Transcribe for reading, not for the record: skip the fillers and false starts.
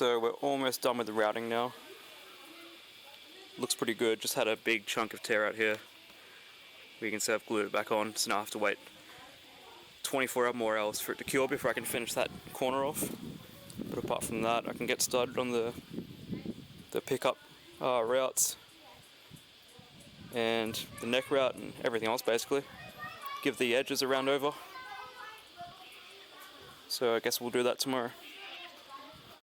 So we're almost done with the routing now. Looks pretty good, just had a big chunk of tear out here. We can say I've glued it back on, so now I have to wait 24 more hours for it to cure before I can finish that corner off. But apart from that, I can get started on the pickup routes and the neck route and everything else basically. Give the edges a round over. So I guess we'll do that tomorrow.